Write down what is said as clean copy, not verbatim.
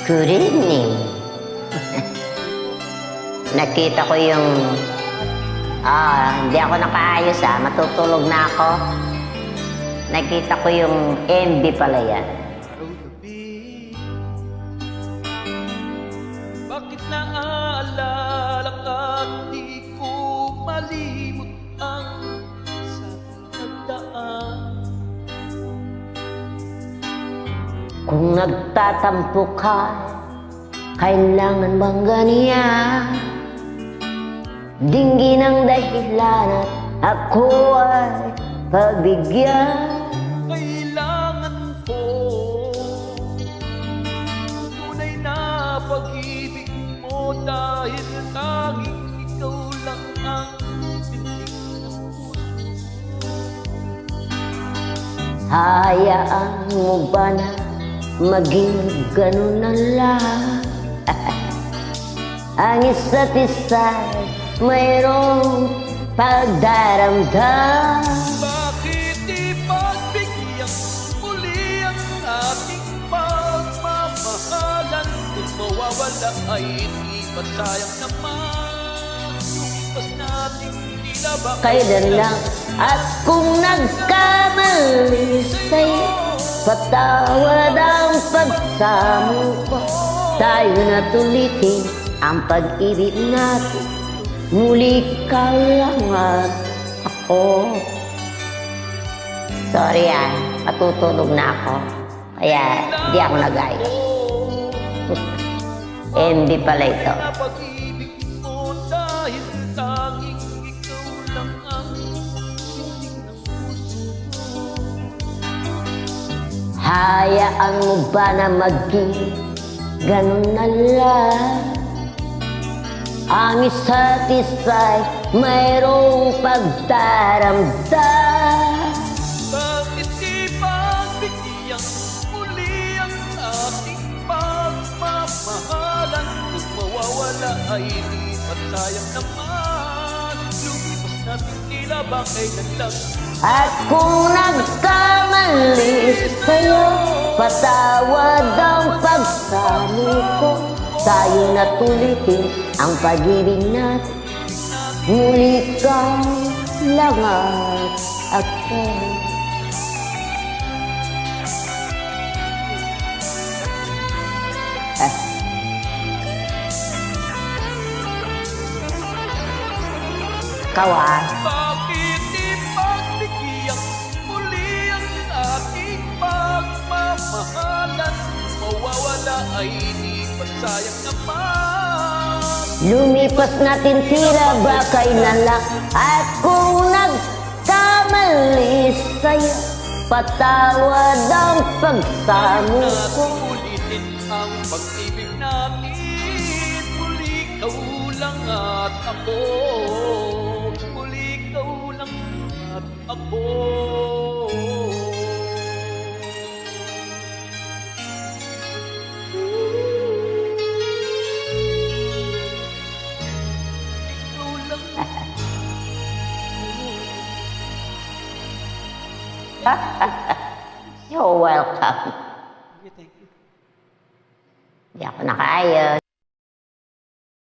Good evening. Nakita ko yung... hindi ako nakaayos matutulog na ako. Nakita ko yung MB pala yan. Bakit naaalala ka't di ko malimot ang sa nagdaan? Kung nagtatampo ka, kailangan bang ganyan? Dinggin ang dahilan at ako ay pagbigyan. Kailangan ko tunay na pag-ibig mo dahil tanging ikaw lang ang tindig ng puso. Hayaan mo ba na maging ganun na lang? Ang isa't isa'y mayroong pagdaramdam. Bakit di pagbigyan muli ang ating pagmamahalan? Kung mawawala ay hindi pa sayang naman. Lumipas nating nilabak Kailan lang at kung nagkamali sa'yo, patawad ang pagsamo ko. Tayo na tulitin ang pag-ibig natin. Muli ka lang at ako. Sorry matutulog na ako. Kaya di ako nag-ayos. MB pala ito. na pag-ibig mo dahil tanging ikaw lang ang tindig ng puso ko. Hayaan mo ba na maging ganun na lang? Ang isa't isa'y mayroong pagdaramdam. Bakit di pagbigyan muli ang ating pagmamahalan? Kung mawawala ay di sayang naman. Lumipas natin tila ba kailan lang? At kung nagkamali sa'yo, patawad ang pagsamo ko. Tayo na tulitin ang pag-ibig natin. Muli ka lang at ako. Kawan. Bakit di pagbigyan muli ang ating pagmamahalan? Mawawala ay di sayang naman. Lumipas natin tira ba kailan lang? At kung nagkamali sa'yo, patawad ang pagsamo ko. Ulitin ang pag-ibig natin. Muli ikaw lang at ako. Muli ikaw lang at ako. You're welcome. Thank you. Di ako nakaayos.